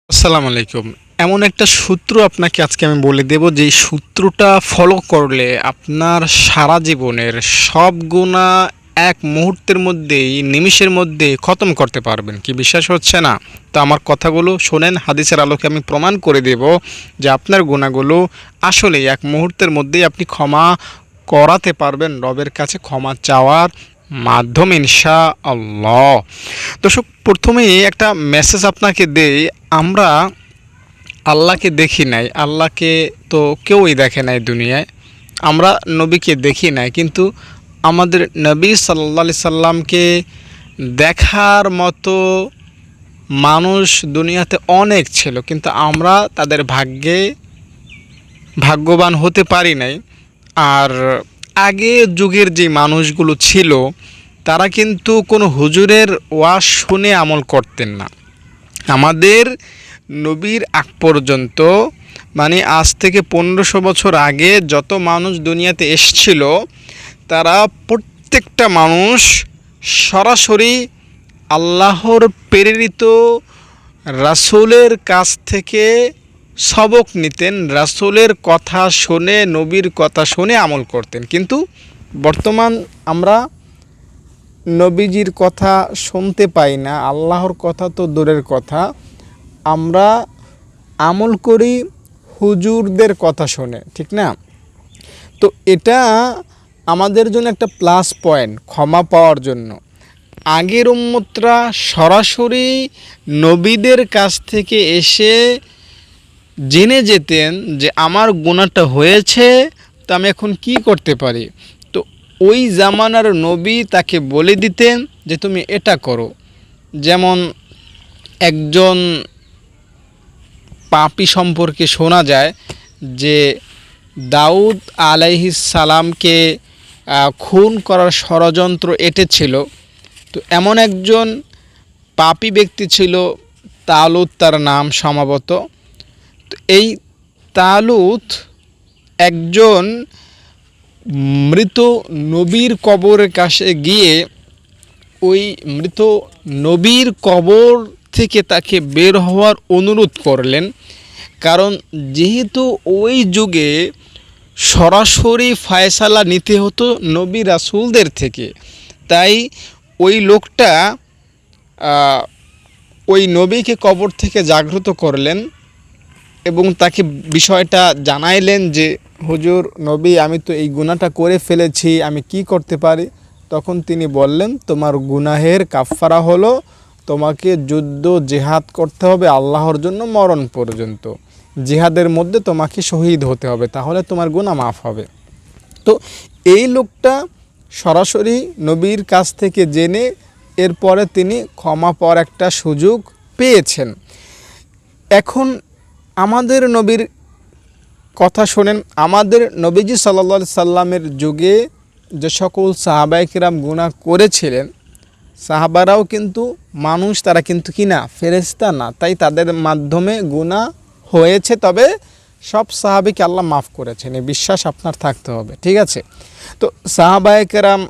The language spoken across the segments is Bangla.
আসসালামু আলাইকুম। এমন একটা সূত্র আপনাকে আজকে আমি বলে দেব, যেই সূত্রটা ফলো করলে আপনার সারা জীবনের সব গুনাহ এক মুহূর্তের মধ্যেই, নিমিষের মধ্যেই খতম করতে পারবেন। কি বিশ্বাস হচ্ছে না? তো আমার কথাগুলো শোনেন, হাদিসের আলোকে আমি প্রমাণ করে দেব যে আপনার গুনাহগুলো আসলেই এক মুহূর্তের মধ্যেই আপনি ক্ষমা করাতে পারবেন রবের কাছে ক্ষমা চাওয়ার মাধ্যমে ইনশাআল্লাহ। দর্শক, প্রথমেই একটা মেসেজ আপনাকে দেই। আমরা আল্লাহকে দেখি নাই, আল্লাহকে তো কেউই দেখে নাই দুনিয়ায়। আমরা নবীকে দেখি নাই, কিন্তু আমাদের নবী সাল্লাল্লাহু আলাইহি সাল্লামকে দেখার মতো মানুষ দুনিয়াতে অনেক ছিল, কিন্তু আমরা তাদের ভাগ্যবান হতে পারি নাই। আর আগে যুগের যে মানুষগুলো ছিল, তারা কিন্তু কোনো হুজুরের ওয়াজ শুনে আমল করতেন না। আমাদের নবীর আগ পর্যন্ত, মানে আজ থেকে 1500 বছর আগে যত মানুষ দুনিয়াতে এসছিল, তারা প্রত্যেকটা মানুষ সরাসরি আল্লাহর প্রেরিত রাসূলের কাছ থেকে সবক নিতেন, রাসূলের কথা শুনে, নবীর কথা শুনে আমল করতেন। কিন্তু বর্তমান আমরা নবীজির কথা শুনতে পাই না, আল্লাহর কথা তো দূরের কথা, আমরা আমল করি হুজুরদের কথা শুনে, ঠিক না? তো এটা আমাদের জন্য একটা প্লাস পয়েন্ট ক্ষমা পাওয়ার জন্য। আগের উম্মতরা সরাসরি নবীদের কাছ থেকে এসে জেনে যেতেন যে আমার গুনাহটা হয়েছে, তো আমি এখন কি করতে পারি। তো ওই জামানার নবী তাকে বলে দিতেন যে তুমি এটা করো। যেমন একজন পাপী সম্পর্কে শোনা যায় যে দাউদ আলাইহিস সালামকে খুন করার ষড়যন্ত্র এঁটেছিল। তো এমন একজন পাপী ব্যক্তি ছিল, তালুত তার নাম সম্ভবত। তো এই তালুত একজন মৃত নবীর কবরের কাছে গিয়ে ওই মৃত নবীর কবর থেকে তাকে বের হওয়ার অনুরোধ করলেন। কারণ যেহেতু ওই যুগে সরাসরি ফায়সালা নিতে হতো নবী রাসূলদের থেকে, তাই ওই লোকটা ওই নবীকে কবর থেকে জাগ্রত করলেন এবং তাকে বিষয়টা জানাইলেন যে হুজুর নবী, আমি তো এই গুনাহটা করে ফেলেছি, আমি কি করতে পারি? তখন তিনি বললেন, তোমার গুনাহের কাফফারা হলো তোমাকে যুদ্ধ জিহাদ করতে হবে আল্লাহর জন্য মরণ পর্যন্ত। জিহাদের মধ্যে তোমাকে শহীদ হতে হবে, তাহলে তোমার গুনাহ মাফ হবে। তো এই লোকটা সরাসরি নবীর কাছ থেকে জেনে এরপরে তিনি ক্ষমা পাওয়ার একটা সুযোগ পেয়েছেন। এখন আমাদের নবীর কথা শোনেন। আমাদের নবীজি সাল্লাল্লাহু আলাইহি সাল্লামের যুগে যে সকল সাহাবায়ে কিরাম গুনাহ করেছিলেন, সাহাবারাও কিন্তু মানুষ, তারা কিন্তু কি না, ফেরেশতা না। তাই তাদের মাধ্যমে গুনাহ হয়েছে, তবে সব সাহাবীকে আল্লাহ মাফ করেছেন, এই বিশ্বাস আপনার থাকতে হবে, ঠিক আছে? তো সাহাবায়ে কেরাম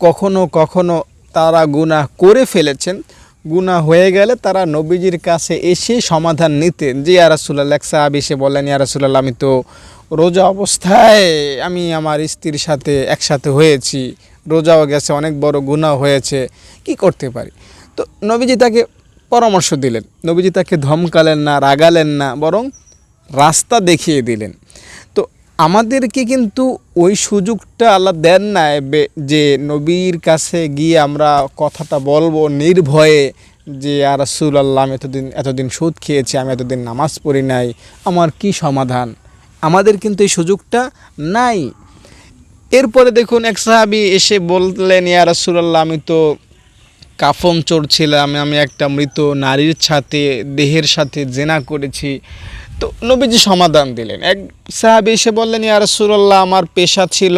কখনো কখনো তারা গুনাহ করে ফেলেছেন, গুনাহ হয়ে গেলে তারা নবীজির কাছে এসে সমাধান নিতেন। যে ইয়া রাসূলুল্লাহ, এক সাহাবী এসে বললেন, ইয়া রাসূলুল্লাহ, আমি তো রোজা অবস্থায় আমি আমার স্ত্রীর সাথে একসাথে হয়েছি, রোজাও গেছে, অনেক বড় গুনাহ হয়েছে, কি করতে পারি? তো নবীজি তাকে পরামর্শ দিলেন। নবীজি তাকে ধমকালেন না, রাগালেন না, বরং রাস্তা দেখিয়ে দিলেন। তো আমাদেরকে কিন্তু ওই সুযোগটা আল্লাহ দেন না যে নবীর কাছে গিয়ে আমরা কথাটা বলবো নির্ভয়ে যে ইয়া রাসূলুল্লাহ, আমি এতদিন সুদ খেয়েছি, আমি এতদিন নামাজ পড়ি নাই, আমার কি সমাধান? আমাদের কিন্তু এই সুযোগটা নাই। এরপরে দেখুন, এক সাহাবী এসে বললেন, ইয়া রাসূলুল্লাহ, আমি তো কাফন চড়ছিলাম, আমি একটা মৃত নারীর সাথে, দেহের সাথে জিনা করেছি। তো নবীজি সমাধান দিলেন। এক সাহাবী এসে বললেন, ইয়া রাসূলুল্লাহ, আমার পেশা ছিল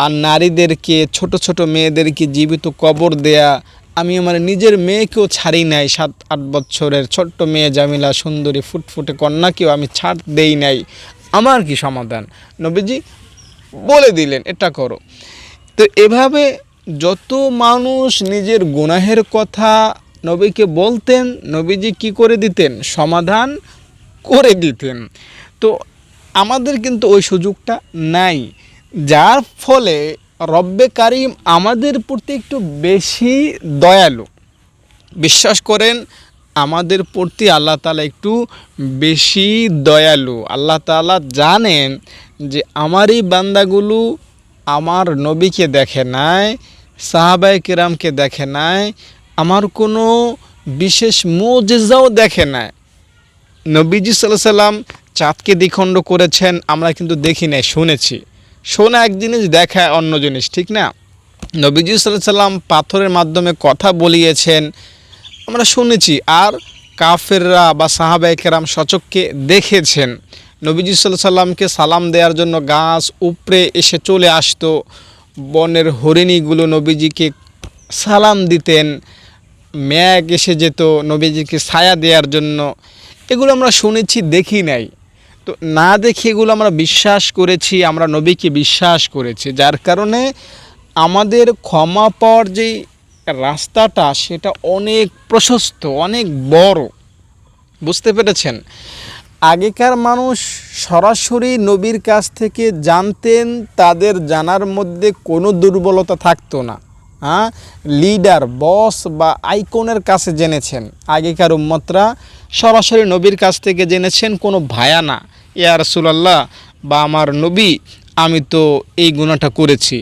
আর নারীদেরকে, ছোট ছোট মেয়েদেরকে জীবিত কবর দেয়া। আমি আমার নিজের মেয়েকেও ছাড়ি নাই, 7-8 বছরের ছোট্ট মেয়ে জামিলা, সুন্দরী ফুটফুটে কন্যাকেও আমি ছাড় দেই নাই, আমার কি সমাধান? নবীজি বলে দিলেন, এটা করো। তো এভাবে যত মানুষ নিজের গুনাহের কথা নবীকে বলতেন, নবীজি কি করে দিতেন? সমাধান করে দিতেন। তো আমাদের কিন্তু ওই সুযোগটা নাই, যার ফলে রব্বে কারিম আমাদের প্রতি একটু বেশি দয়ালু। বিশ্বাস করেন, আমাদের প্রতি আল্লাহ তাআলা একটু বেশি দয়ালু। আল্লাহ তাআলা জানেন যে আমার এই বান্দাগুলো আমার নবীকে দেখে নাই, সাহাবায়ে কেরামকে দেখে নাই, আমার কোনো বিশেষ মুজিজাও দেখে নাই। নবীজি সাল্লাল্লাহু আলাইহি সাল্লাম চাঁদকে দ্বিখণ্ড করেছেন, আমরা কিন্তু দেখি নাই, শুনেছি। শোনা এক জিনিস, দেখা অন্য জিনিস, ঠিক না? নবীজি সাল্লাল্লাহু আলাইহি সাল্লাম পাথরের মাধ্যমে কথা বলিয়েছেন, আমরা শুনেছি। আর কাফেররা বা সাহাবায়ে কেরাম সচক্ষে দেখেছেন। নবীজি সাল্লাল্লাহু আলাইহি সাল্লামকে সালাম দেওয়ার জন্য গাছ উপড়ে এসে চলে আসতো, বনের হরিণীগুলো নবীজিকে সালাম দিতেন, মেঘ এসে যেত নবীজিকে ছায়া দেওয়ার জন্য। এগুলো আমরা শুনেছি, দেখি নাই। তো না দেখে এগুলো আমরা বিশ্বাস করেছি, আমরা নবীকে বিশ্বাস করেছি, যার কারণে আমাদের ক্ষমা পাওয়ার যে রাস্তাটা সেটা অনেক প্রশস্ত, অনেক বড়। বুঝতে পেরেছেন? আগেকার মানুষ সরাসরি নবীর কাছ থেকে জানতেন, তাদের জানার মধ্যে কোনো দুর্বলতা থাকতো না। লিডার, বস বা আইকনের কাছে জেনেছেন। আগেকার উম্মতরা সরাসরি নবীর কাছ থেকে জেনেছেন, কোনো ভায়া না, ইয়া রাসূলুল্লাহ বা আমার নবী, আমি তো এই গুনাহটা করেছি,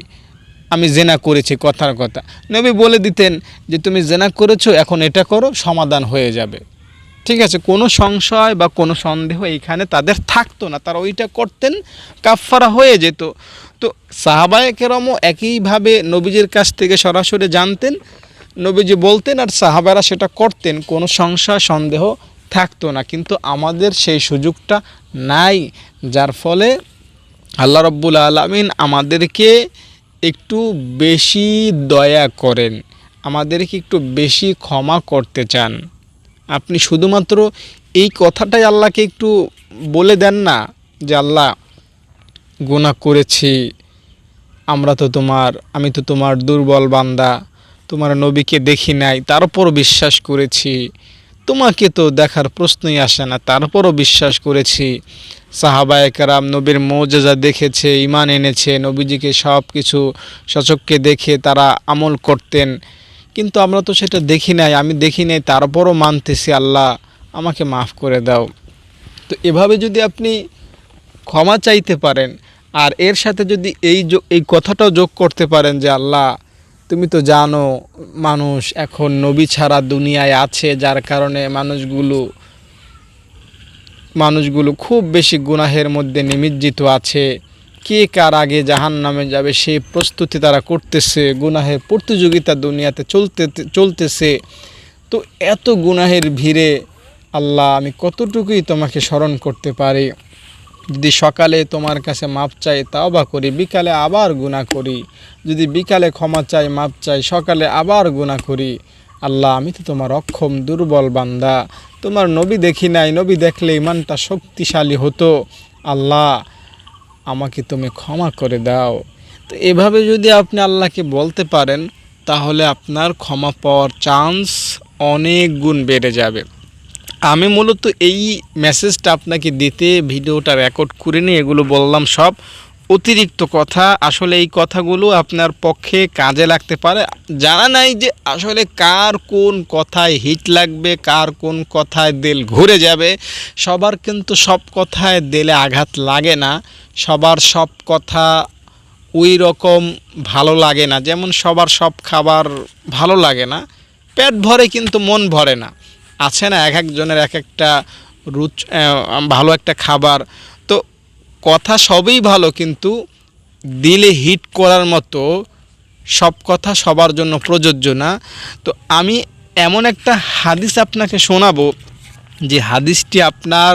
আমি জেনা করেছি, কথার কথা নবী বলে দিতেন যে তুমি জেনা করেছো, এখন এটা করো, সমাধান হয়ে যাবে। ঠিক আছে, কোনো সংশয় বা কোনো সন্দেহ এইখানে তাদের থাকতো না, তারা ওইটা করতেন, কাফফারা হয়ে যেত। তো সাহাবায়ে কেরামও একইভাবে নবীজির কাছ থেকে সরাসরি জানতেন, নবীজি বলতেন আর সাহাবারা সেটা করতেন, কোনো সংশয় সন্দেহ থাকতো না। কিন্তু আমাদের সেই সুযোগটা নাই, যার ফলে আল্লাহ রাব্বুল আলামিন আমাদেরকে একটু বেশি দয়া করেন, আমাদেরকে একটু বেশি ক্ষমা করতে চান। আপনি শুধুমাত্র এই কথাটাই আল্লাহকে একটু বলে দেন না যে আল্লাহ, গুনাহ করেছি, আমি তো তোমার দুর্বল বান্দা, তোমার নবীকে দেখি নাই, তারপরও বিশ্বাস করেছি, তোমাকে তো দেখার প্রশ্নই আসে না, তারপরও বিশ্বাস করেছি। সাহাবায়ে কেরাম নবীর মুজিজা দেখেছে, ঈমান এনেছে, নবীজিকে সব কিছু সচক্ষে দেখে তারা আমল করতেন, কিন্তু আমরা তো সেটা দেখি নাই, আমি দেখি নাই, তারপরও মানতেছি, আল্লাহ আমাকে মাফ করে দাও। তো এভাবে যদি আপনি ক্ষমা চাইতে পারেন, আর এর সাথে যদি এই কথাটাও যোগ করতে পারেন যে আল্লাহ, তুমি তো জানো মানুষ এখন নবী ছাড়া দুনিয়ায় আছে, যার কারণে মানুষগুলো খুব বেশি গুনাহের মধ্যে নিমজ্জিত আছে, কে কার আগে জাহান্নামে যাবে সেই প্রস্তুতি তারা করতেছে, গুনাহের প্রতিযোগিতা দুনিয়াতে চলতেছে। তো এত গুনাহের ভিড়ে আল্লাহ, আমি কতটুকুই তোমাকে স্মরণ করতে পারি? যদি সকালে তোমার কাছে মাপ চাই, তাওবা করি, বিকালে আবার গুনাহ করি, যদি বিকালে ক্ষমা চাই, মাপ চাই, সকালে আবার গুনাহ করি, আল্লাহ আমি তো তোমার অক্ষম দুর্বল বান্দা, তোমার নবী দেখি নাই, নবী দেখলে ইমানটা শক্তিশালী হতো, আল্লাহ আমাকে তুমি ক্ষমা করে দাও। তো এভাবে যদি আপনি আল্লাহকে বলতে পারেন, তাহলে আপনার ক্ষমা পাওয়ার চান্স অনেক গুণ বেড়ে যাবে। আমি মূলত এই মেসেজটা আপনাকে দিতে ভিডিওটা রেকর্ড করে নিয়ে এগুলো বললাম, সব অতিরিক্ত কথা। আসলে এই কথাগুলো আপনার পক্ষে কাজে লাগতে পারে। জানা নাই যে আসলে কার কোন কথায় হিট লাগবে, কার কোন কথায় দিল ঘুরে যাবে। সবার কিন্তু সব কথায় দিলে আঘাত লাগে না, সবার সব কথা ওই রকম ভালো লাগে না। যেমন সবার সব খাবার ভালো লাগে না, পেট ভরে কিন্তু মন ভরে না, আছে না? এক একজনের এক একটা ভালো একটা খাবার। তো কথা সবই ভালো, কিন্তু দিলে হিট করার মতো সব কথা সবার জন্য প্রযোজ্য না। তো আমি এমন একটা হাদিস আপনাকে শোনাবো, যে হাদিসটি আপনার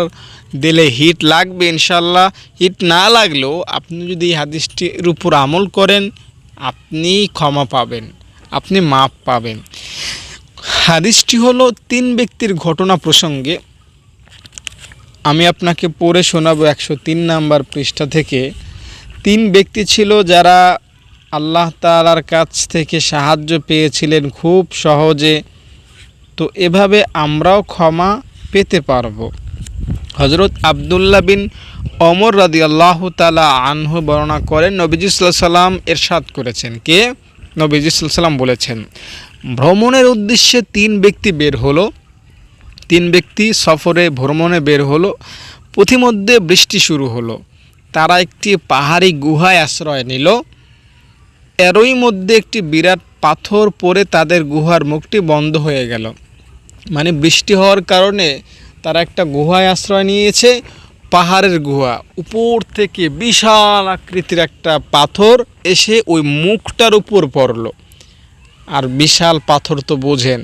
দিলে হিট লাগবে ইনশাল্লাহ। হিট না লাগলেও আপনি যদি এই হাদিসটির উপর আমল করেন, আপনি ক্ষমা পাবেন, আপনি মাপ পাবেন। হাদিসটি হলো 3 ব্যক্তির ঘটনা প্রসঙ্গে। আমি আপনাকে পড়ে শোনাবো 103 নাম্বার পৃষ্ঠা থেকে। 3 ব্যক্তি ছিল যারা আল্লাহ তাআলার কাছ থেকে সাহায্য পেয়েছিলেন খুব সহজে, তো এভাবে আমরাও ক্ষমা পেতে পারবো। হযরত আব্দুল্লাহ বিন ওমর রাদিয়াল্লাহু তাআলা আনহু বর্ণনা করেন, নবীজি সাল্লাল্লাহু আলাইহি সাল্লাম ইরশাদ করেছেন, কে? নবীজি সাল্লাল্লাহু আলাইহি সাল্লাম বলেছেন, ভ্রমণের উদ্দেশ্যে তিন ব্যক্তি সফরে ভ্রমণে বের হলো। পথিমধ্যে বৃষ্টি শুরু হলো। তারা একটি পাহাড়ি গুহায় আশ্রয় নিল। এরই মধ্যে একটি বিরাট পাথর পড়ে তাদের গুহার মুখটি বন্ধ হয়ে গেল। মানে বৃষ্টি হওয়ার কারণে তারা একটা গুহায় আশ্রয় নিয়েছে, পাহাড়ের গুহা, উপর থেকে বিশাল আকৃতির একটা পাথর এসে ওই মুখটার উপর পড়লো। আর বিশাল পাথর তো বোঝেন,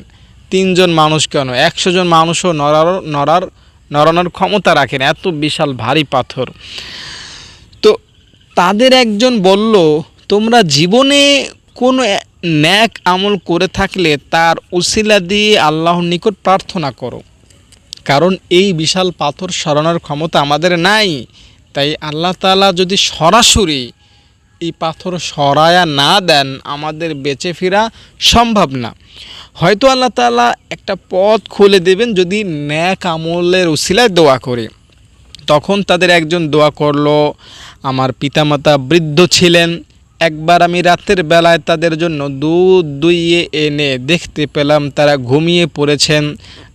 3 জন মানুষ কেন 100 জন মানুষও নড়ানোর ক্ষমতা রাখেন, এত বিশাল ভারী পাথর। তো তাদের একজন বলল, তোমরা জীবনে কোনো ন্যাক আমল করে থাকলে তার উসিলা দিয়ে আল্লাহর নিকট প্রার্থনা করো, কারণ এই বিশাল পাথর সরানোর ক্ষমতা আমাদের নাই। তাই আল্লাহ তাআলা যদি সরাসরি এই পাথর সরায়া না দেন, আমাদের বেঁচে ফেরা সম্ভব না। হয়তো আল্লাহ তাআলা একটা পথ খুলে দেবেন যদি ন্যাক আমলের উসিলায় দোয়া করে। তখন তাদের একজন দোয়া করলো, আমার পিতামাতা বৃদ্ধ ছিলেন, একবার আমি রাতের বেলায় তাদের জন্য দুধ দুইয়ে এনে দেখতে পেলাম তারা ঘুমিয়ে পড়েছেন।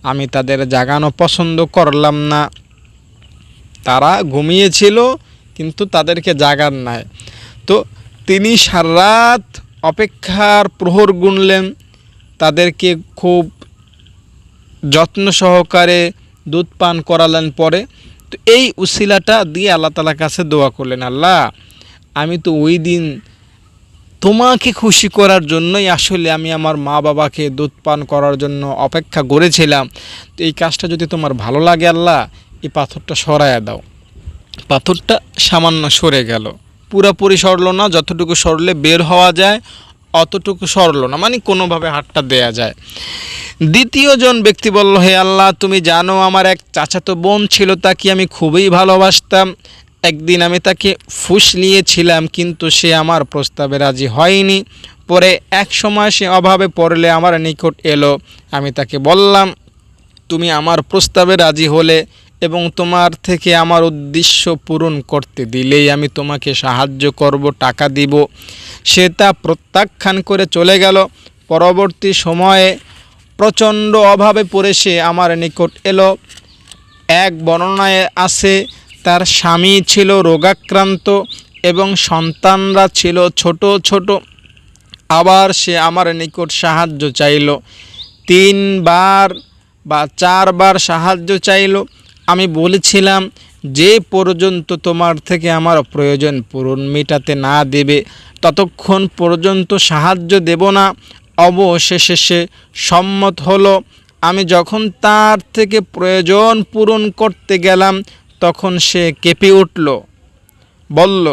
আমি তাদের জাগানো পছন্দ করলাম না। তারা ঘুমিয়েছিল কিন্তু তাদেরকে জাগান নাই। তো তিনি সারা রাত অপেক্ষার প্রহর গুনলেন, তাদেরকে খুব যত্ন সহকারে দুধ পান করালেন। পরে তো এই উসিলাটা দিয়ে আল্লাহ তাআলার কাছে দোয়া করলেন, আল্লাহ আমি তো ওই দিন তোমাকে খুশি করার জন্যই আসলে আমি আমার মা বাবাকে দুধ পান করার জন্য অপেক্ষা করেছিলাম। তো এই কাজটা যদি তোমার ভালো লাগে আল্লাহ, এই পাথরটা সরায়া দাও। পাথরটা সামান্য সরে গেল, পুরোপুরি সরলো না, যতটুকু সরলে বের হওয়া যায় অতটুকু সরলো না, মানে কোনোভাবে হাতটা দেয়া যায়। দ্বিতীয় জন ব্যক্তি বলল, হে আল্লাহ তুমি জানো আমার এক চাচাতো বোন ছিল, তাকে আমি খুবই ভালোবাসতাম। একদিন আমি তাকে ফুসলিয়েছিলাম কিন্তু সে আমার প্রস্তাবে রাজি হয়নি। পরে এক সময় সে অভাবে পড়লে আমার নিকট এলো। আমি তাকে বললাম, তুমি আমার প্রস্তাবে রাজি হলে এবং তোমার থেকে আমার উদ্দেশ্য পূরণ করতে দিলেই আমি তোমাকে সাহায্য করব, টাকা দিব। সে তা প্রত্যাখ্যান করে চলে গেল। পরবর্তী সময়ে প্রচণ্ড অভাবে পড়ে সে আমার নিকট এলো। এক বর্ণনায় আছে তার স্বামী ছিল রোগাক্রান্ত এবং সন্তানরা ছিল ছোট ছোট। আবার সে আমার নিকট সাহায্য চাইল, 3 বার বা 4 বার সাহায্য চাইল। আমি বলেছিলাম, যে পর্যন্ত তোমার থেকে আমার প্রয়োজন পূরণ মেটাতে না দেবে ততক্ষণ পর্যন্ত সাহায্য দেব না। অবশেষে সে সম্মত হলো। আমি যখন তার থেকে প্রয়োজন পূরণ করতে গেলাম তখন সে কেঁপে উঠল, বলল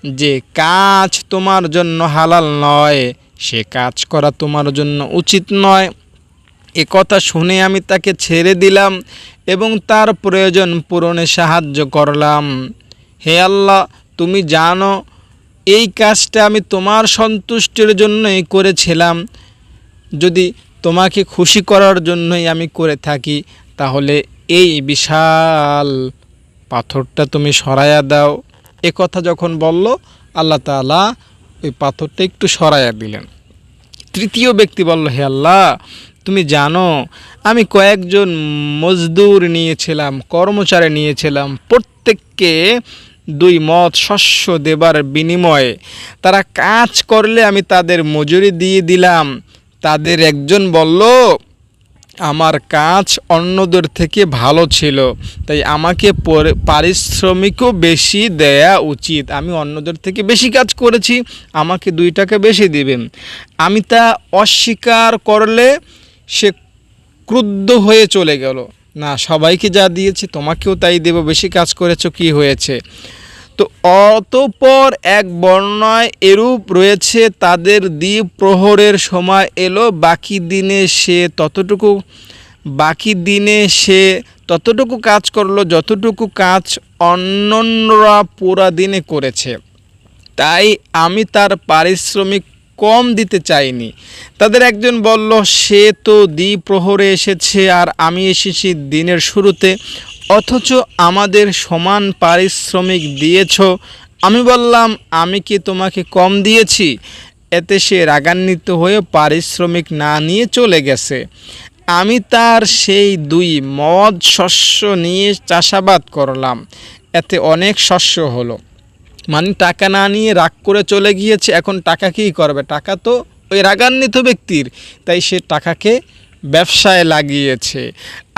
যে কাজ তোমার জন্য হালাল নয়, সে কাজ করা তোমার জন্য উচিত নয়। এ কথা শুনে আমি তাকে ছেড়ে দিলাম এবং তার প্রয়োজন পূরণে সাহায্য করলাম। হে আল্লাহ তুমি জানো এই কাজটা আমি তোমার সন্তুষ্টির জন্যই করেছিলাম। যদি তোমাকে খুশি করার জন্যই আমি করে থাকি তাহলে এই বিশাল পাথরটা তুমি সরাইয়া দাও। এ কথা যখন বলল আল্লাহ তাআলা ওই পাথরটা একটু সরাইয়া দিলেন। তৃতীয় ব্যক্তি বলল, হে আল্লাহ তুমি জানো আমি কয়েকজন মজদুর নিয়েছিলাম, কর্মচারী নিয়েছিলাম, প্রত্যেককে 2 মণ শস্য দেবার বিনিময়ে তারা কাজ করলে আমি তাদের মজুরি দিয়ে দিলাম। তাদের একজন বলল, আমার কাজ অন্যদের থেকে ভালো ছিল, তাই আমাকে পারিশ্রমিকও বেশি দেয়া উচিত। আমি অন্যদের থেকে বেশি কাজ করেছি, আমাকে 2 টাকা বেশি দিবেন। আমি তা অস্বীকার করলে সে ক্রুদ্ধ হয়ে চলে গেল, না সবাইকে যা দিয়েছি তোমাকেও তাই দেব, বেশি কাজ করেছো কি হয়েছে। তো অতঃপর এক বর্ণনায় এরূপ রয়েছে, তাদের দ্বীপ প্রহরের সময় এলো, বাকি দিনে সে ততটুকু কাজ করলো যতটুকু কাজ অন্যরা পুরা দিনে করেছে। তাই আমি তার পারিশ্রমিক কম দিতে চাইনি। তাদের একজন বলল, সে তো দ্বিপ্রহরে এসেছে আর আমি এসেছি দিনের শুরুতে, অথচ আমাদের সমান পারিশ্রমিক দিয়েছ। আমি বললাম, আমি কি তোমাকে কম দিয়েছি? এতে সে রাগান্বিত হয়ে পারিশ্রমিক না নিয়ে চলে গেছে। আমি তার সেই 2 মদ শস্য নিয়ে চাষাবাদ করলাম, এতে অনেক শস্য হলো। মানে টাকা না নিয়ে রাগ করে চলে গিয়েছে, এখন টাকা কী করবে? টাকা তো ওই রাগান্বিত ব্যক্তির, তাই সে টাকাকে ব্যবসায় লাগিয়েছে।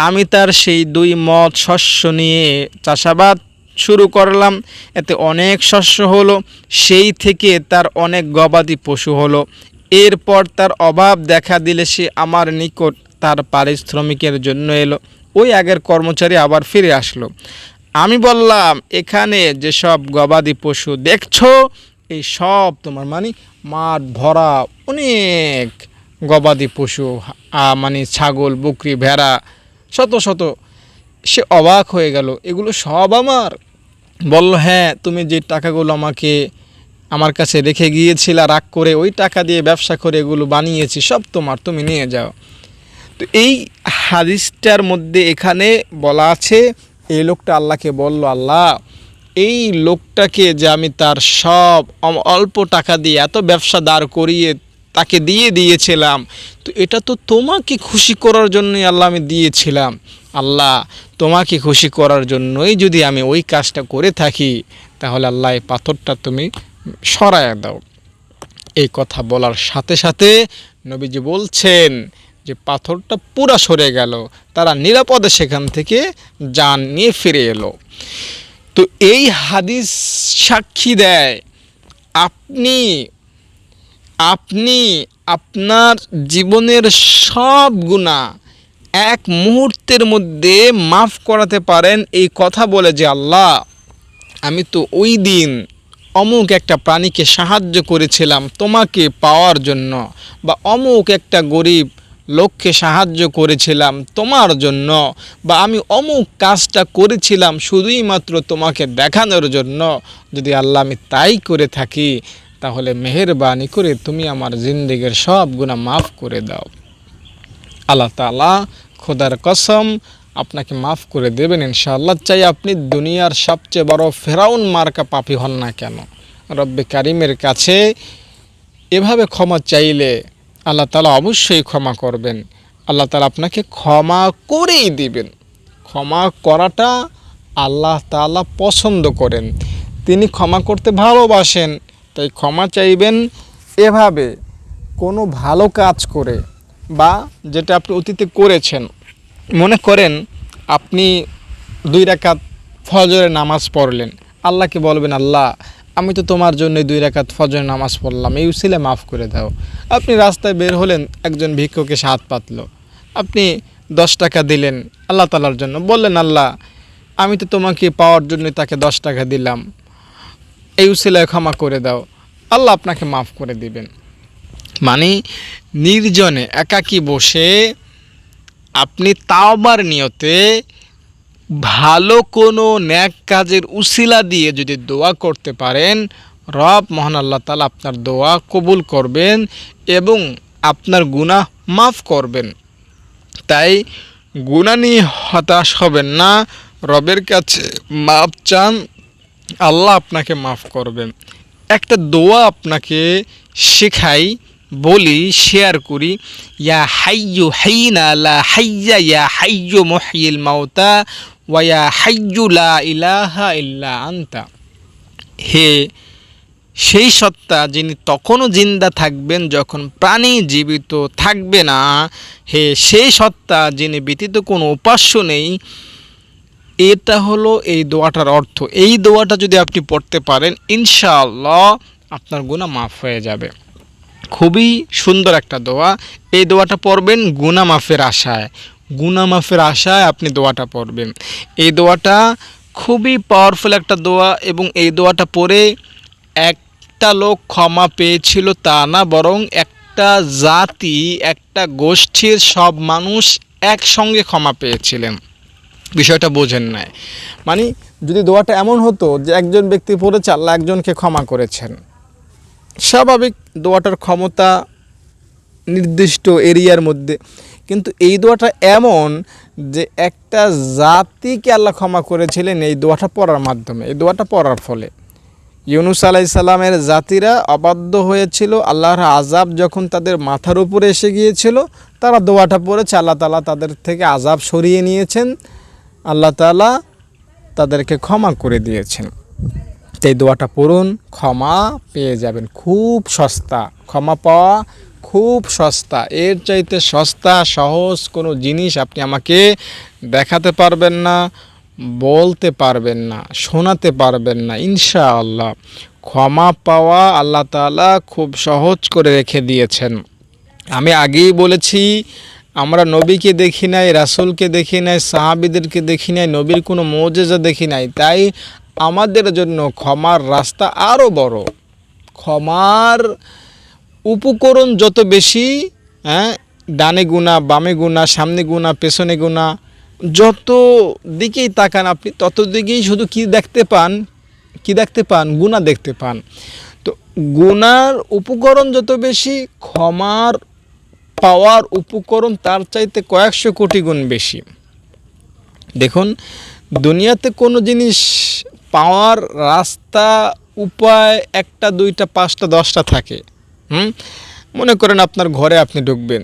আমি তার সেই 2 মদ শস্য নিয়ে চাষাবাদ শুরু করলাম, এতে অনেক শস্য হলো, সেই থেকে তার অনেক গবাদি পশু হলো। এরপর তার অভাব দেখা দিলে সে আমার নিকট তার পারিশ্রমিকের জন্য এলো। ওই আগের কর্মচারী আবার ফিরে আসলো। আমি বললাম, এখানে যেসব গবাদি পশু দেখছো এই সব তোমার, মানে মাঠ ভরা অনেক গবাদি পশু, মানে ছাগল, বকরি, ভেড়া, শত শত। সে অবাক হয়ে গেল, এগুলো সব আমার? বলল, হ্যাঁ, তুমি যে টাকাগুলো আমার কাছে রেখে গিয়েছিলা রাগ করে, ওই টাকা দিয়ে ব্যবসা করে এগুলো বানিয়েছি, সব তোমার, তুমি নিয়ে যাও। তো এই হাদিসটার মধ্যে এখানে বলা আছে, এই লোকটা আল্লাহকে বলল, আল্লাহ, এই লোকটাকে যে আমি তার সব অল্প টাকা দিয়ে এত ব্যবসা দাঁড় করিয়ে তাকে দিয়েছিলাম, তো এটা তো তোমাকে খুশি করার জন্যই আল্লাহ আমি দিয়েছিলাম। আল্লাহ, তোমাকে খুশি করার জন্যই যদি আমি ওই কাজটা করে থাকি, তাহলে আল্লাহ এই পাথরটা তুমি সরায়া দাও। এই কথা বলার সাথে সাথে নবীজি বলছেন যে পাথরটা পুরা সরে গেল, তারা নিরাপদে সেখান থেকে জান নিয়ে ফিরে এলো। তো এই হাদিস সাক্ষী দেয়, আপনি আপনার জীবনের সব গুনাহ এক মুহূর্তের মধ্যে মাফ করাতে পারেন এই কথা বলে যে, আল্লাহ, আমি তো ওই দিন অমুক একটা প্রাণীকে সাহায্য করেছিলাম তোমাকে পাওয়ার জন্য, বা অমুক একটা গরিব লোককে সাহায্য করেছিলাম তোমার জন্য, বা আমি অমুক কাজটা করেছিলাম শুধুই মাত্র তোমাকে দেখানোর জন্য। যদি আল্লাহ আমি তাই করে থাকি, তাহলে মেহেরবানি করে তুমি আমার জিন্দেগীর সব গুনাহ মাফ করে দাও। আল্লাহ তাআলা খোদার কসম আপনাকে মাফ করে দেবেন ইনশাআল্লাহ। চাই আপনি দুনিয়ার সবচেয়ে বড় ফেরাউন মার্কা পাপী হন না কেন, রব্বে কারিমের কাছে এভাবে ক্ষমা চাইলে আল্লাহ তাআলা অবশ্যই ক্ষমা করবেন। আল্লাহ তাআলা আপনাকে ক্ষমা করেই দিবেন। ক্ষমা করাটা আল্লাহ তাআলা পছন্দ করেন, তিনি ক্ষমা করতে ভালোবাসেন। তাই ক্ষমা চাইবেন এভাবে, কোনো ভালো কাজ করে, বা যেটা আপনি অতীতে করেছেন। মনে করেন আপনি 2 রাকাত ফজরের নামাজ পড়লেন, আল্লাহকে বলবেন, আল্লাহ, আমি তো তোমার জন্য 2 রাকাত ফজরের নামাজ পড়লাম, এই উসিলে মাফ করে দাও। আপনি রাস্তায় বের হলেন, একজন ভিক্ষুকে হাত পাতলো, আপনি 10 টাকা দিলেন আল্লাহ তাআলার জন্য, বললেন, আল্লাহ, আমি তো তোমাকে পাওয়ার জন্য তাকে 10 টাকা দিলাম, এই উসিলায় ক্ষমা করে দাও। আল্লাহ আপনাকে মাফ করে দিবেন। মানে নির্জনে একাকী বসে আপনি তাওবার নিয়তে ভালো কোনো ন্যাক কাজের উসিলা দিয়ে যদি দোয়া করতে পারেন, রব মহান আল্লাহ তাআলা আপনার দোয়া কবুল করবেন এবং আপনার গুনাহ মাফ করবেন। তাই গুনাহ নিয়ে হতাশ হবেন না, রবের কাছে মাফ চান, আল্লাহ আপনাকে মাফ করবেন। একটা দোয়া আপনাকে শেখাই, বলি, শেয়ার করি। ইয়া হাইয়ু হাইনা লা হাইয়া ইয়া হাইয়ু মুহয়িল মাউতা ওয়া ইয়া হাইয়ু লা ইলাহা ইল্লা আনতা। হে সেই সত্তা যিনি তখনও জিন্দা থাকবেন যখন প্রাণী জীবিত থাকবে না, হে সেই সত্তা যিনি ব্যতীত কোনো উপাস্য নেই। এটা হলো এই দোয়াটার অর্থ। এই দোয়াটা যদি আপনি পড়তে পারেন, ইনশাআল্লাহ আপনার গুনাহ মাফ হয়ে যাবে। খুবই সুন্দর একটা দোয়া। এই দোয়াটা পড়বেন গুনাহ মাফের আশায়, গুনাহ মাফের আশায় আপনি দোয়াটা পড়বেন। এই দোয়াটা খুবই পাওয়ারফুল একটা দোয়া, এবং এই দোয়াটা পড়ে একটা লোক ক্ষমা পেয়েছিল তা না, বরং একটা জাতি, একটা গোষ্ঠীর সব মানুষ একসঙ্গে ক্ষমা পেয়েছিলেন। বিষয়টা বোঝেন নাই। মানে যদি দোয়াটা এমন হতো যে একজন ব্যক্তি পড়েছে, আল্লাহ একজনকে ক্ষমা করেছেন, স্বাভাবিক দোয়াটার ক্ষমতা নির্দিষ্ট এরিয়ার মধ্যে, কিন্তু এই দোয়াটা এমন যে একটা জাতিকে আল্লাহ ক্ষমা করেছিলেন এই দোয়াটা পড়ার মাধ্যমে, এই দোয়াটা পড়ার ফলে। ইউনুস আলাইহিস সালামের জাতিরা অবাধ্য হয়েছিল, আল্লাহর আযাব যখন তাদের মাথার উপরে এসে গিয়েছিল, তারা দোয়াটা পড়েছে, আল্লাহ তাআলা তাদের থেকে আযাব সরিয়ে নিয়েছেন, আল্লাহ তাআলা তাদেরকে ক্ষমা করে দিয়েছেন। এই দোয়াটা পড়ুন, ক্ষমা পেয়ে যাবেন। খুব সস্তা, ক্ষমা পাওয়া খুব সস্তা। এর চাইতে সস্তা সহজ কোনো জিনিস আপনি আমাকে দেখাতে পারবেন না, বলতে পারবেন না, শোনাতে পারবেন না। ইনশাআল্লাহ ক্ষমা পাওয়া আল্লাহ তাআলা খুব সহজ করে রেখে দিয়েছেন। আমি আগেই বলেছি, আমরা নবীকে দেখি নাই, রাসূলকে দেখি নাই, সাহাবীদেরকে দেখি নাই, নবীর কোনো মুজিজা দেখি নাই, তাই আমাদের জন্য ক্ষমার রাস্তা আরও বড়। ক্ষমার উপকরণ যত বেশি, ডানে গুনাহ, বামে গুনাহ, সামনে গুনাহ, পেছনে গুনাহ, যত দিকেই তাকান আপনি তত দিকেই শুধু কি দেখতে পান? গুনাহ দেখতে পান। তো গুনার উপকরণ যত বেশি, ক্ষমার পাওয়ার উপকরণ তার চাইতে কয়েকশো কোটি গুণ বেশি। দেখুন, দুনিয়াতে কোনো জিনিস পাওয়ার রাস্তা, উপায় একটা, দুইটা, পাঁচটা, 10টা থাকে। মনে করেন আপনার ঘরে আপনি ঢুকবেন,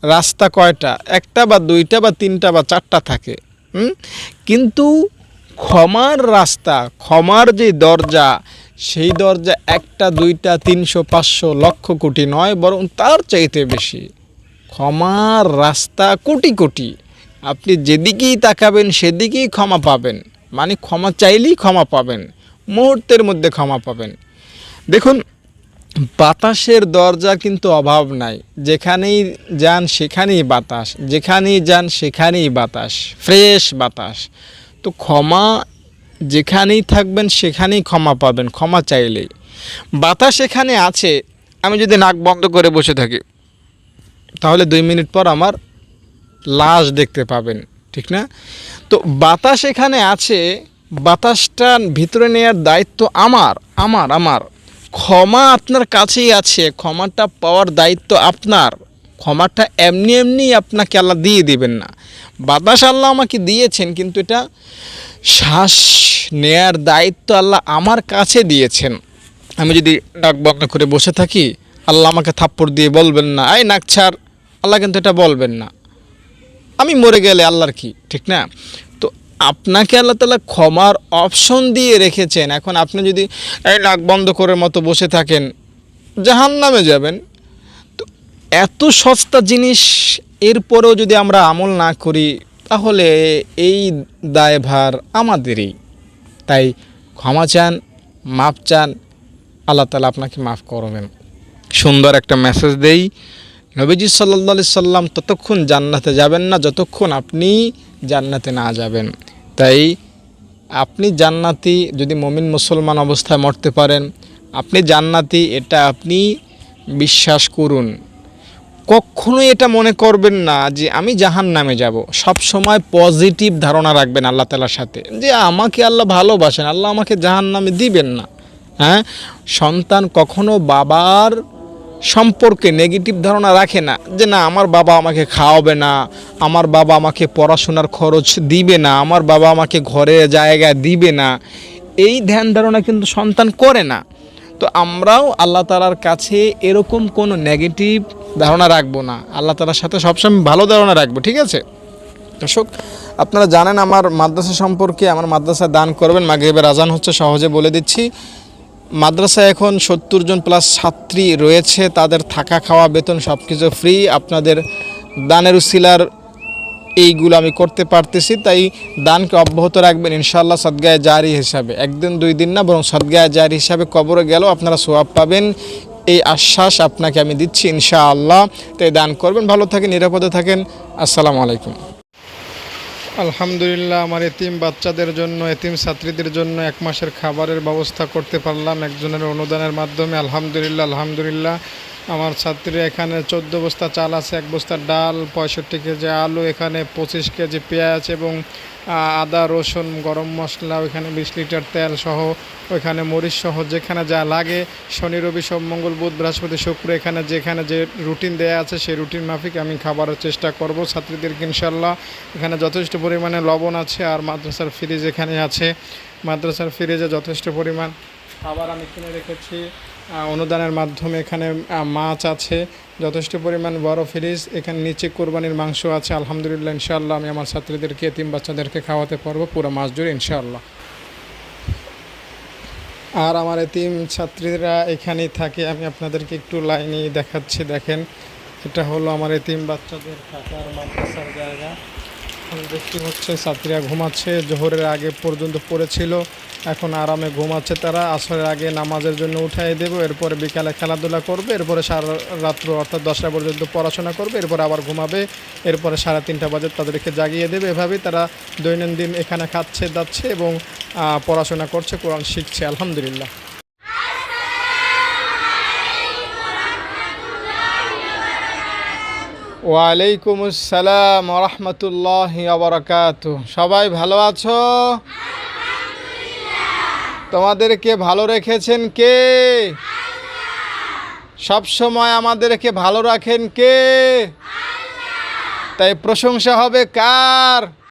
রাস্তা কয়টা? একটা বা দুইটা বা তিনটা বা চারটা থাকে। কিন্তু ক্ষমার রাস্তা, ক্ষমার যে দরজা, সেই দরজা একটা, দুইটা, 300, 500, লক্ষ কোটি নয়, বরং তার চাইতে বেশি। ক্ষমার রাস্তা কোটি কোটি। আপনি যেদিকেই তাকাবেন সেদিকেই ক্ষমা পাবেন, মানে ক্ষমা চাইলেই ক্ষমা পাবেন, মুহূর্তের মধ্যে ক্ষমা পাবেন। দেখুন, বাতাসের দরজা কিন্তু অভাব নাই, যেখানেই যান সেখানেই বাতাস, যেখানেই যান সেখানেই বাতাস, ফ্রেশ বাতাস। তো ক্ষমা যেখানেই থাকবেন সেখানেই ক্ষমা পাবেন, ক্ষমা চাইলেই। বাতাস এখানে আছে, আমি যদি নাক বন্ধ করে বসে থাকি তাহলে 2 মিনিট পর আমার লাশ দেখতে পাবেন, ঠিক না? তো বাতাস এখানে আছে, বাতাসটা ভিতরে নেওয়ার দায়িত্ব আমার। ক্ষমা আপনার কাছেই আছে, ক্ষমাটা পাওয়ার দায়িত্ব আপনার। ক্ষমাটা এমনি এমনি আপনাকে আল্লাহ দিয়ে দিবেন না। বাতাস আল্লাহ আমাকে দিয়েছেন, কিন্তু এটা শ্বাস নেয়ার দায়িত্ব আল্লাহ আমার কাছে দিয়েছেন। আমি যদি নাক বন্ধ করে বসে থাকি, আল্লাহ আমাকে থাপ্পড় দিয়ে বলবেন না, এই নাক ছাড়, আল্লাহ কিন্তু এটা বলবেন না। আমি মরে গেলে আল্লাহর কি, ঠিক না? তো আপনাকে আল্লাহ তাআলা ক্ষমার অপশন দিয়ে রেখেছেন। এখন আপনি যদি এই নাক বন্ধ করে মতো বসে থাকেন, জাহান্নামে যাবেন। তো এত সস্তা জিনিস, এরপরেও যদি আমরা আমল না করি, তাহলে এই দায়ভার আমাদেরই। তাই ক্ষমা চান, মাপ চান, আল্লাহ তাআলা আপনাকে মাফ করবেন। সুন্দর একটা মেসেজ দেই, নবীজি সাল্লাল্লাহু আলাইহি সাল্লাম ততক্ষণ জান্নাতে যাবেন না যতক্ষণ আপনি জান্নাতে না যাবেন। তাই আপনি জান্নাতি, যদি মুমিন মুসলমান অবস্থায় মরতে পারেন, আপনি জান্নাতি, এটা আপনি বিশ্বাস করুন। কখনোই এটা মনে করবেন না যে আমি জাহান্নামে যাব। সব সময় পজিটিভ ধারণা রাখবেন আল্লাহ তাআলার সাথে, যে আমাকে আল্লাহ ভালোবাসেন, আল্লাহ আমাকে জাহান্নামে দিবেন না। সন্তান কখনো বাবার সম্পর্কে নেগেটিভ ধারণা রাখে না, যে না আমার বাবা আমাকে খাওয়াবে না, আমার বাবা আমাকে পড়াশোনার খরচ দিবে না, আমার বাবা আমাকে ঘরে জায়গা দিবে না। এই ধ্যান ধারণা কিন্তু সন্তান করে না। তো আমরাও আল্লাহ তাআলার কাছে এরকম কোনো নেগেটিভ ধারণা রাখবো না, আল্লাহ তাআলার সাথে সবসময় ভালো ধারণা রাখবো, ঠিক আছে? দর্শক, আপনারা জানেন আমার মাদ্রাসা সম্পর্কে, আমার মাদ্রাসায় দান করবেন। মাগরিবের আজান হচ্ছে, সহজে বলে দিচ্ছি। মাদ্রাসায় এখন 70 জন প্লাস ছাত্রী রয়েছে, তাদের থাকা, খাওয়া, বেতন সব কিছু ফ্রি। আপনাদের দানের উসিলার এইগুলো আমি করতে পারতেছি, তাই দানকে অব্যাহত রাখবেন ইনশাআল্লাহ, সদগায়ে জারি হিসাবে। একদিন 2 দিন না, বরং সদগায়ে জারি হিসাবে কবরে গেলেও আপনারা সওয়াব পাবেন, এই আশ্বাস আপনাকে আমি দিচ্ছি ইনশাআল্লাহ। তাই দান করবেন। ভালো থাকেন, নিরাপদে থাকেন। আসসালামু আলাইকুম। আলহামদুলিল্লাহ, আমার এতিম বাচ্চাদের জন্য, এতিম ছাত্রীদের জন্য 1 মাসের খাবারের ব্যবস্থা করতে পারলাম একজনের অনুদানের মাধ্যমে। আলহামদুলিল্লাহ। আমার ছাত্রীরা এখানে 14 বস্তা চাল আছে, 1 বস্তা ডাল, 65 কেজি আলু, এখানে 25 কেজি পেঁয়াজ এবং আদা রসুন গরম মশলা, ওইখানে 20 লিটার তেল সহ, ওইখানে মরিচ সহ যেখানে যা লাগে শনি রবি সোম মঙ্গল বুধ বৃহস্পতি শুক্র এখানে যেখানে যে রুটিন দেয়া আছে সেই রুটিন মাফিক আমি খাবারের চেষ্টা করব ছাত্রীদেরকে ইনশাল্লাহ। এখানে যথেষ্ট পরিমাণে লবণ আছে আর মাদ্রাসার ফ্রিজ এখানে আছে, মাদ্রাসার ফ্রিজে যথেষ্ট পরিমাণ খাবার আমি কিনে রেখেছি অনুদানের মাধ্যমে। এখানে মাছ আছে যথেষ্ট পরিমাণ, বড় ফ্রিজ, এখানে নিচে কোরবানির মাংস আছে আলহামদুলিল্লাহ। ইনশাআল্লাহ আমি আমার ছাত্রীদেরকে এতিম বাচ্চাদেরকে খাওয়াতে পারবো পুরো মাস জুড়ে ইনশাআল্লাহ। আর আমার এতিম ছাত্রীরা এখানেই থাকে, আমি আপনাদেরকে একটু লাইনে দেখাচ্ছি। দেখেন এটা হলো আমার এতিম বাচ্চাদের থাকার মাদ্রাসার জায়গা। দেখতে হচ্ছে ছাত্রীরা ঘুমাচ্ছে, জোহরের আগে পর্যন্ত পড়েছিল, এখন আরামে ঘুমাচ্ছে তারা। আসরের আগে নামাজের জন্য উঠাই দেবো, এরপরে বিকালে খেলাধুলা করবে, এরপরে সারা রাত্র অর্থাৎ 10টা পর্যন্ত পড়াশোনা করবে, এরপরে আবার ঘুমাবে, এরপরে 3:30 বাজে তাদেরকে জাগিয়ে দেবে। এভাবেই তারা দৈনন্দিন এখানে খাচ্ছে যাচ্ছে এবং পড়াশোনা করছে, কোরআন শিখছে আলহামদুলিল্লাহ। ওয়ালাইকুম আসসালাম ওয়া রাহমাতুল্লাহি ওয়া বারাকাতুহু। সবাই ভালো আছো? তোমাদেরকে ভালো রেখেছেন কে? সব সময় আমাদেরকে ভালো রাখেন কে? তাই প্রশংসা হবে কার?